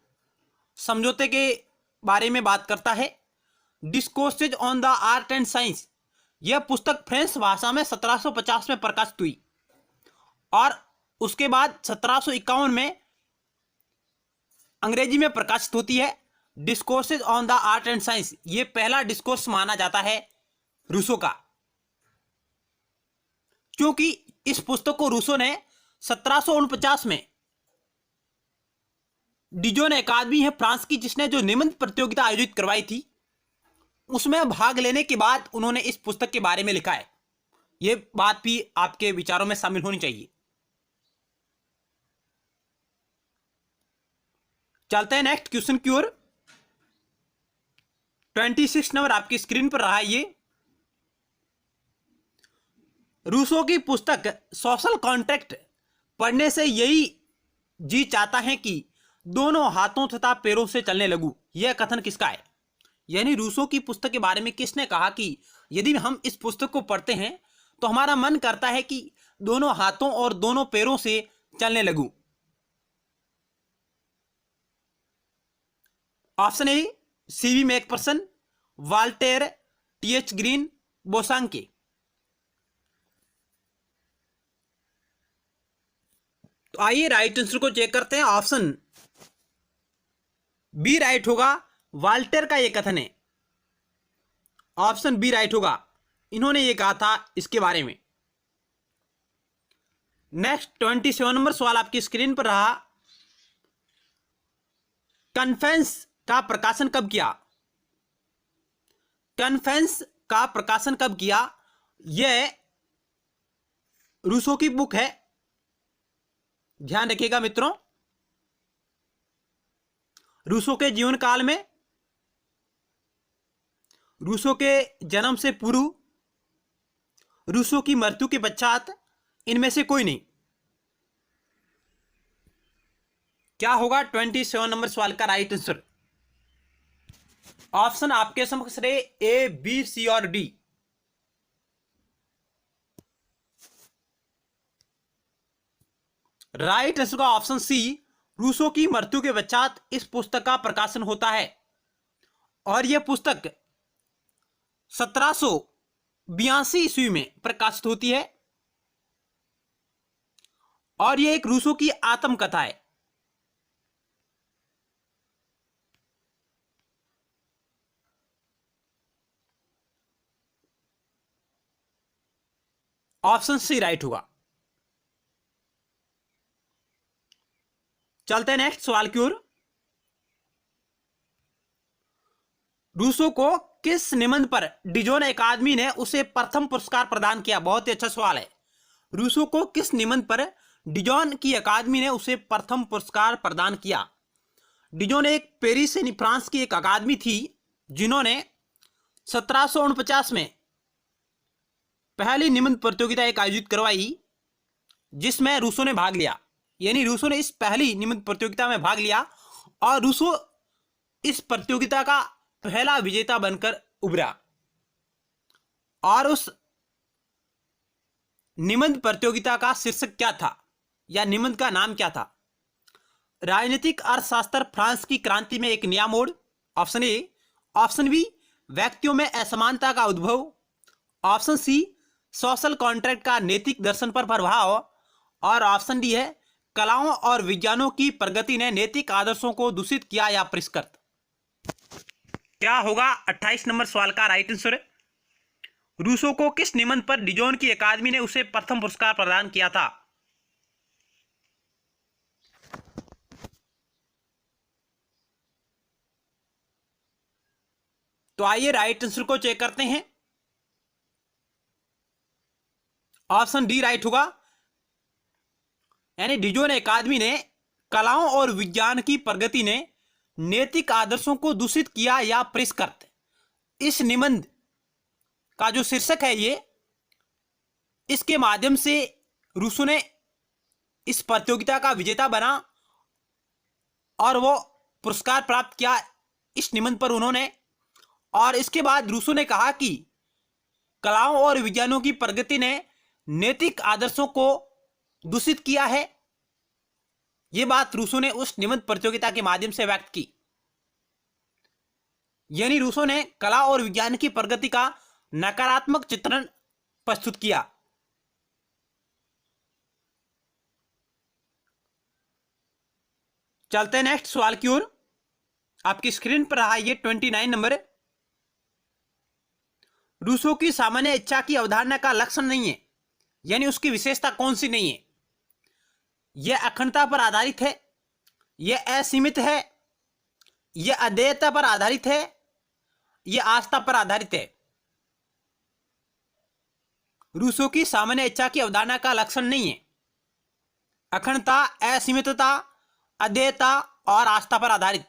समझौते के बारे में बात करता है। Discourses on the art and science, यह पुस्तक फ्रेंच भाषा में 1750 में प्रकाशित हुई और उसके बाद 1751 में अंग्रेजी में प्रकाशित होती है। Discourses on the art and science, यह पहला डिस्कोर्स माना जाता है रूसो का, क्योंकि इस पुस्तक को रूसो ने 1749 में डिजोन अकादमी है फ्रांस की, जिसने जो निबंध प्रतियोगिता आयोजित करवाई थी, उसमें भाग लेने के बाद उन्होंने इस पुस्तक के बारे में लिखा है। यह बात भी आपके विचारों में शामिल होनी चाहिए। चलते हैं नेक्स्ट क्वेश्चन की ओर। 26 नंबर आपकी स्क्रीन पर रहा। ये रूसो की पुस्तक सोशल कॉन्ट्रैक्ट पढ़ने से यही जी चाहता है कि दोनों हाथों तथा पैरों से चलने लगूं। यह कथन किसका है? यानी रूसो की पुस्तक के बारे में किसने कहा कि यदि हम इस पुस्तक को पढ़ते हैं तो हमारा मन करता है कि दोनों हाथों और दोनों पैरों से चलने लगूं? Option A, CV Macpherson, Voltaire, TH Green, Bosanquet. तो आइए राइट आंसर को चेक करते हैं। ऑप्शन बी राइट होगा। वाल्टर का यह कथन है, ऑप्शन बी राइट होगा। इन्होंने ये कहा था इसके बारे में। नेक्स्ट 27 नंबर सवाल आपकी स्क्रीन पर रहा। कन्फेंस का प्रकाशन कब किया? कन्फेंस का प्रकाशन कब किया? यह रूसो की बुक है, ध्यान रखिएगा मित्रों। रूसो के जीवन काल में, रूसो के जन्म से पूर्व, रूसो की मृत्यु के पश्चात, इनमें से कोई नहीं। क्या होगा 27 नंबर सवाल का राइट आंसर? ऑप्शन आपके समक्ष रहे ए, बी, सी और डी। राइट आंसर का ऑप्शन सी, रूसो की मृत्यु के पश्चात इस पुस्तक का प्रकाशन होता है। और यह पुस्तक 1782 ईस्वी में प्रकाशित होती है। और यह एक रूसो की आत्मकथा है। ऑप्शन सी राइट होगा। चलते हैं नेक्स्ट सवाल की ओर। रूसो को किस निबंध पर डिजोन अकादमी ने उसे प्रथम पुरस्कार प्रदान किया? बहुत ही अच्छा सवाल है। रूसो को किस निबंध पर डिजोन की अकादमी ने उसे प्रथम पुरस्कार प्रदान किया? डिजोन एक पेरिस यानी फ्रांस की एक अकादमी थी, जिन्होंने 1749 में पहली निबंध प्रतियोगिता एक आयोजित करवाई, जिसमें रूसो ने भाग लिया। यानी रूसो ने इस पहली निबंध प्रतियोगिता में भाग लिया और रूसो इस प्रतियोगिता का पहला विजेता बनकर उभरा। और उस निबंध प्रतियोगिता का शीर्षक क्या था, या निबंध का नाम क्या था? राजनीतिक अर्थशास्त्र फ्रांस की क्रांति में एक नया मोड़, ऑप्शन ए। ऑप्शन बी, व्यक्तियों में असमानता का उद्भव। ऑप्शन सी, सोशल कॉन्ट्रैक्ट का नैतिक दर्शन पर प्रभाव। और ऑप्शन डी है, कलाओं और विज्ञानों की प्रगति ने नैतिक आदर्शों को दूषित किया या परिष्कृत। क्या होगा 28 नंबर सवाल का राइट आंसर? रूसो को किस निबंध पर डिजोन की अकादमी ने उसे प्रथम पुरस्कार प्रदान किया था? तो आइए राइट आंसर को चेक करते हैं। ऑप्शन डी राइट होगा। यानी डिजोन अकादमी ने कलाओं और विज्ञान की प्रगति ने नैतिक आदर्शों को दूषित किया या परिष्कृत। इस निबंध का जो शीर्षक है ये, इसके माध्यम से रूसो ने इस प्रतियोगिता का विजेता बना और वो पुरस्कार प्राप्त किया इस निबंध पर उन्होंने। और इसके बाद रूसो ने कहा कि कलाओं और विज्ञानों की प्रगति ने नैतिक आदर्शों को दूषित किया है। यह बात रूसो ने उस निबंध प्रतियोगिता के माध्यम से व्यक्त की। यानी रूसो ने कला और विज्ञान की प्रगति का नकारात्मक चित्रण प्रस्तुत किया। चलते हैं नेक्स्ट सवाल की ओर। आपकी स्क्रीन पर रहा ये 29 नंबर। रूसो की सामान्य इच्छा की अवधारणा का लक्षण नहीं है, यानी उसकी विशेषता कौन सी नहीं है? यह अखंडता पर आधारित है, यह असीमित है, यह अद्वैतता पर आधारित है, यह आस्था पर आधारित है। रूसो की सामान्य इच्छा की अवधारणा का लक्षण नहीं है। अखंडता, असीमितता, अद्वैतता और आस्था पर आधारित।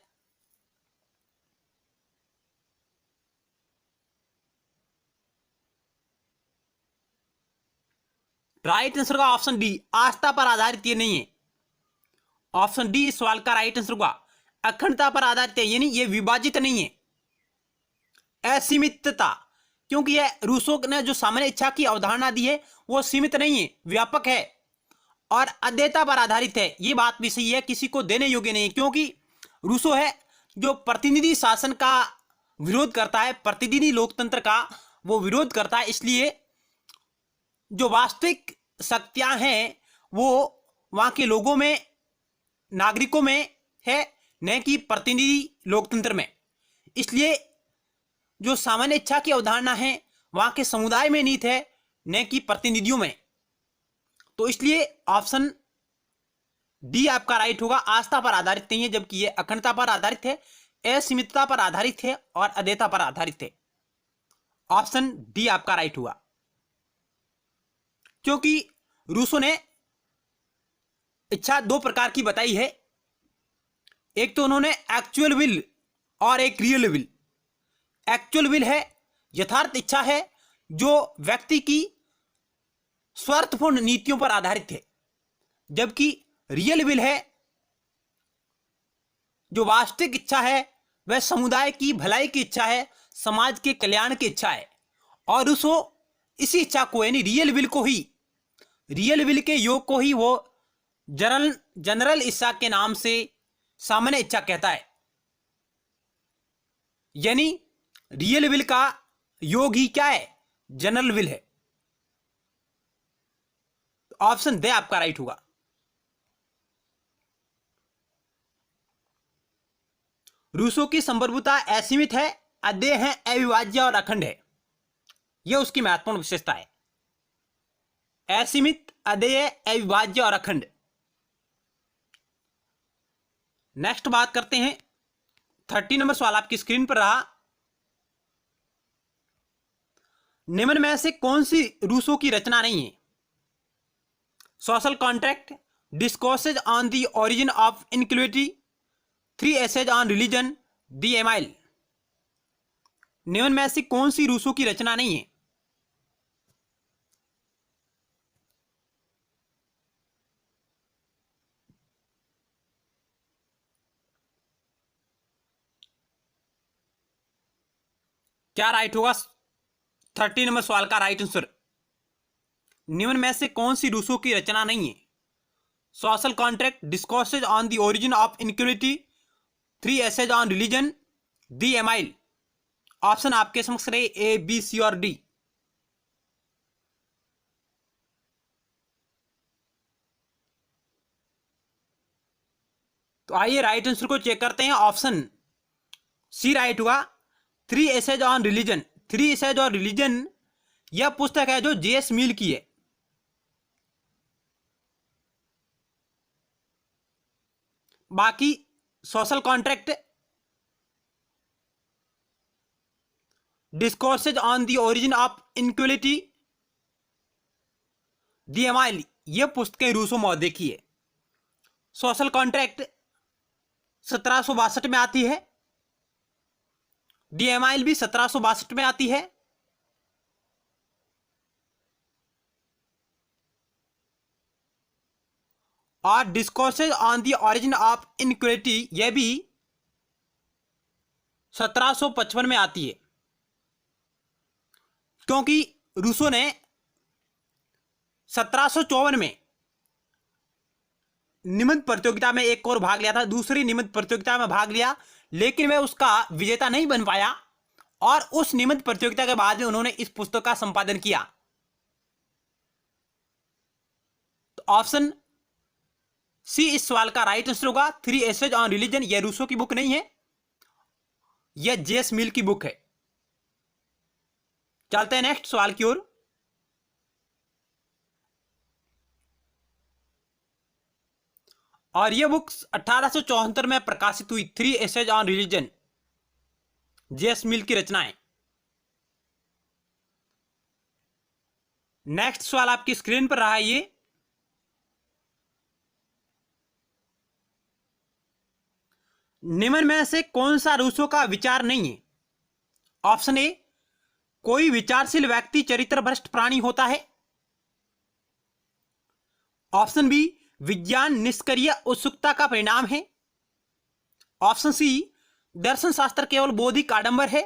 राइट आंसर का ऑप्शन डी, आस्था पर आधारित ये नहीं है। ऑप्शन डी इस सवाल का राइट आंसर होगा। अखंडता पर आधारित है, यानी ये विभाजित नहीं है। असीमितता, क्योंकि यह रूसो ने जो सामान्य इच्छा की अवधारणा दी है वो सीमित नहीं है, व्यापक है। और अद्वैतता पर आधारित है, ये बात भी सही है, किसी को देने योग्य नहीं है। क्योंकि रूसो है जो प्रतिनिधि शासन का विरोध करता है, प्रतिनिधि लोकतंत्र का वो विरोध करता है। इसलिए जो वास्तविक शक्तियां हैं वो वहां के लोगों में, नागरिकों में है, न कि प्रतिनिधि लोकतंत्र में। इसलिए जो सामान्य इच्छा की अवधारणा है वहां के समुदाय में निहित है, न कि प्रतिनिधियों में। तो इसलिए ऑप्शन डी आपका राइट होगा। आस्था पर आधारित नहीं है, जबकि यह अखंडता पर आधारित है, असीमितता पर आधारित है और अद्वैतता पर आधारित है। ऑप्शन डी आपका राइट हुआ। क्योंकि रूसो ने इच्छा दो प्रकार की बताई है, एक तो उन्होंने एक्चुअल विल और एक रियल विल। एक्चुअल विल है, यथार्थ इच्छा है, जो व्यक्ति की स्वार्थपूर्ण नीतियों पर आधारित है, जबकि रियल विल है, जो वास्तविक इच्छा है, वह समुदाय की भलाई की इच्छा है, समाज के कल्याण की इच्छा है। और रूसो इसी इच्छा को, यानी रियल विल को ही, रियल विल के योग को ही वो जनरल इच्छा के नाम से सामान्य इच्छा कहता है। यानी रियल विल का योग ही क्या है? जनरल विल है। ऑप्शन दे आपका राइट होगा। रूसो की संप्रभुता असीमित है, अद्वैय है, अविभाज्य और अखंड है। यह उसकी महत्वपूर्ण विशेषता है। असीमित, अद्वैय, अविभाज्य और अखंड। नेक्स्ट बात करते हैं, 30 नंबर सवाल आपकी स्क्रीन पर रहा। निम्न में से कौन सी रूसो की रचना नहीं है? Social contract, discourses on the origin of inequality, 3 essays on religion, the Emile. निम्न में से कौन सी रूसो की रचना नहीं है? क्या राइट होगा 30 नंबर सवाल का राइट आंसर? निम्न में से कौन सी रूसो की रचना नहीं है? Social contract, discourses on the origin of inequality, 3 essays on religion, the Emile. Option आपके समक्ष रहे ए, बी, सी और डी। तो आइए राइट आंसर को चेक करते हैं। ऑप्शन सी राइट हुआ, 3 essays on religion. 3 essays on religion यह पुस्तक है जो जेएस मिल की है। बाकी social contract, discourses on the origin of inequality, the Emile, यह पुस्तकें रूसो महोदय की है। सोशल कॉन्ट्रैक्ट 1762 में आती है, डी एमाइल भी 1762 में आती है। और discourses on the origin of inequality यह भी 1755 में आती है। क्योंकि रूसो ने 1754 में निबंध प्रतियोगिता में एक और भाग लिया था, दूसरी निबंध प्रतियोगिता में भाग लिया, लेकिन वह उसका विजेता नहीं बन पाया। और उस निबंध प्रतियोगिता के बाद में उन्होंने इस पुस्तक का संपादन किया। तो ऑप्शन सी इस सवाल का राइट आंसर होगा। 3 एसेज ऑन रिलीजन यह रूसो की बुक नहीं है, यह जेएस मिल की बुक है। चलते हैं नेक्स्ट सवाल की ओर। और यह बुक 1874 में प्रकाशित हुई, 3 essays on religion, JS Mill की रचना है। नेक्स्ट सवाल आपकी स्क्रीन पर रहा है ये, निम्न में से कौन सा रूसो का विचार नहीं है? ऑप्शन ए, कोई विचारशील व्यक्ति चरित्र भ्रष्ट प्राणी होता है। ऑप्शन बी, विज्ञान निष्क्रिय उत्सुकता का परिणाम है। ऑप्शन सी, दर्शन शास्त्र केवल बौद्धिक आडंबर है।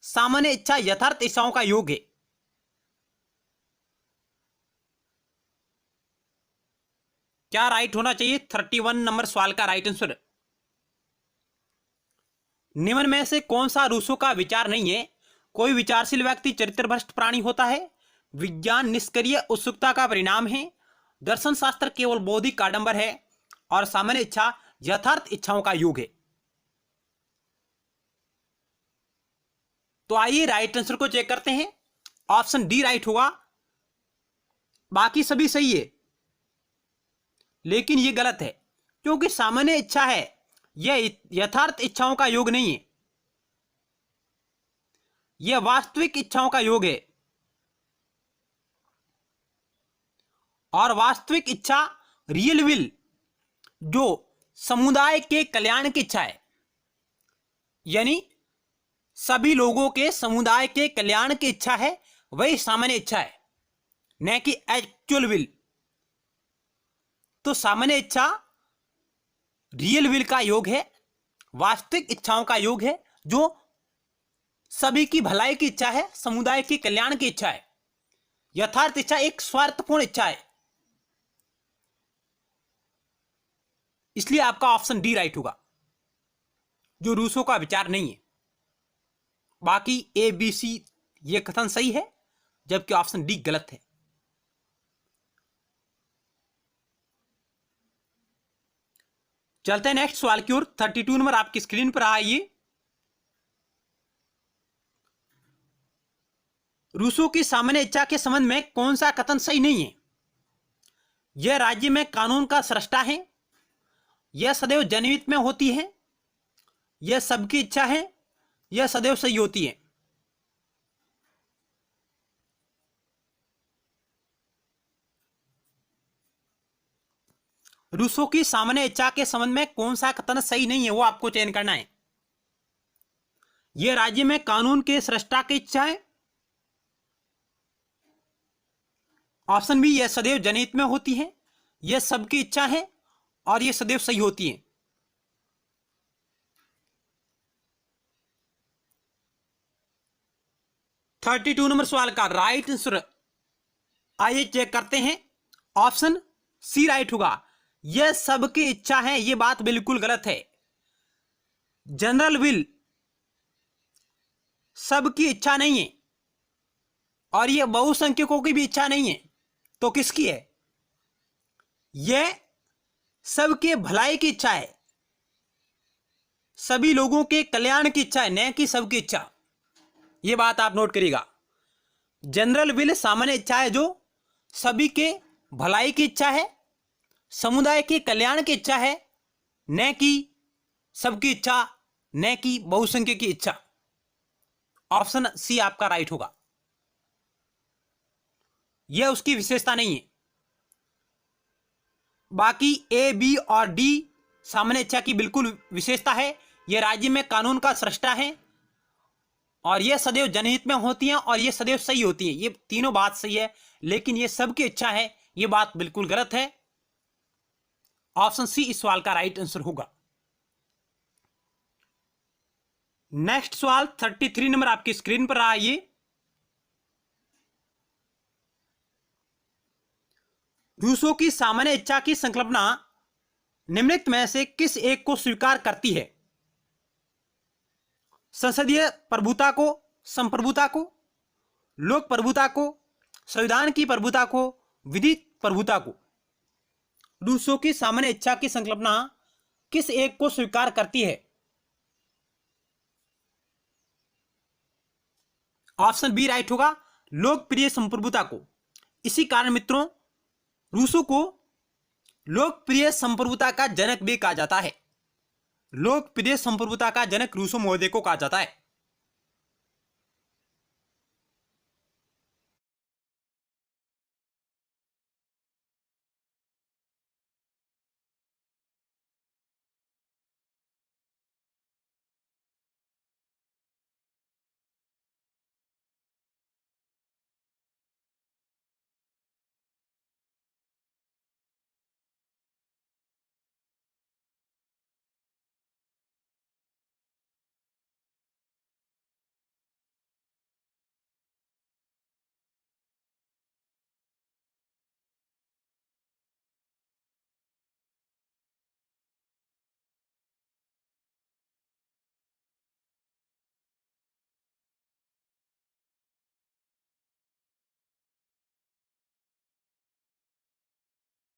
सामान्य इच्छा यथार्थ इच्छाओं का योग है। क्या राइट होना चाहिए 31 नंबर सवाल का राइट आंसर? निम्न में से कौन सा रूसो का विचार नहीं है? कोई विचारशील व्यक्ति चरित्र भ्रष्ट प्राणी होता है, विज्ञान निष्क्रिय उत्सुकता का परिणाम है, दर्शन शास्त्र केवल बौद्धिक कादंबर है और सामान्य इच्छा यथार्थ इच्छाओं का योग है। तो आइए राइट आंसर को चेक करते हैं। ऑप्शन डी राइट होगा। बाकी सभी सही है, लेकिन यह गलत है, क्योंकि सामान्य इच्छा है, यह यथार्थ इच्छाओं का योग नहीं है, यह वास्तविक इच्छाओं का योग है। और वास्तविक इच्छा रियल विल, जो समुदाय के कल्याण की इच्छा है, यानी सभी लोगों के समुदाय के कल्याण की इच्छा है, वही सामान्य इच्छा है, न कि एक्चुअल विल। तो सामान्य इच्छा रियल विल का योग है, वास्तविक इच्छाओं का योग है, जो सभी की भलाई की इच्छा है, समुदाय के कल्याण की इच्छा है। यथार्थ इच्छा एक स्वार्थपूर्ण इच्छा है, इसलिए आपका ऑप्शन डी राइट होगा, जो रूसो का विचार नहीं है। बाकी ए बी सी ये कथन सही है, जबकि ऑप्शन डी गलत है। चलते हैं नेक्स्ट सवाल की ओर। 32 नंबर आपकी स्क्रीन पर आइए। रूसो की सामान्य इच्छा के संबंध में कौन सा कथन सही नहीं है? यह राज्य में कानून का सृष्टा है, यह सदैव जनहित में होती है, यह सबकी इच्छा है, यह सदैव सही होती है। रूसो की सामान्य इच्छा के संबंध में कौन सा कथन सही नहीं है, वो आपको चयन करना है। यह राज्य में कानून के सृष्टा की इच्छा है, ऑप्शन बी यह सदैव जनहित में होती है, यह सबकी इच्छा है, और यह सदैव सही होती है। थर्टी 32 नंबर सवाल का राइट आंसर आइए चेक करते हैं। ऑप्शन सी राइट होगा। यह सबकी इच्छा है, यह बात बिल्कुल गलत है। जनरल विल सबकी इच्छा नहीं है, और यह बहुसंख्यकों की भी इच्छा नहीं है, तो किसकी है? यह सबके भलाई की इच्छा है, सभी लोगों के कल्याण की इच्छा है, न कि सबकी इच्छा। यह बात आप नोट करिएगा। जनरल विल सामान्य इच्छा है, जो सभी के भलाई की इच्छा है, समुदाय के कल्याण की इच्छा है, न कि सबकी इच्छा, न कि बहुसंख्यक की इच्छा। ऑप्शन सी आपका राइट होगा। यह उसकी विशेषता नहीं है। बाकी ए बी और डी सामान्य इच्छा की बिल्कुल विशेषता है। यह राज्य में कानून का सृष्टा है, और यह सदैव जनहित में होती हैं, और यह सदैव सही होती है। ये तीनों बात सही है, लेकिन यह सबकी इच्छा है, यह बात बिल्कुल गलत है। ऑप्शन सी इस सवाल का राइट आंसर होगा। नेक्स्ट सवाल 33 नंबर आपकी स्क्रीन पर आइए। रूसो की सामान्य इच्छा की संकल्पना निम्नलिखित में से किस एक को स्वीकार करती है? संसदीय प्रभुता को, संप्रभुता को, लोक प्रभुता को, संविधान की प्रभुता को, विधि प्रभुता को। रूसो की सामान्य इच्छा की संकल्पना किस एक को स्वीकार करती है? ऑप्शन बी राइट होगा, लोकप्रिय संप्रभुता को। इसी कारण मित्रों, रूसो को लोकप्रिय संप्रभुता का जनक भी कहा जाता है। लोकप्रिय संप्रभुता का जनक रूसो महोदय को कहा जाता है।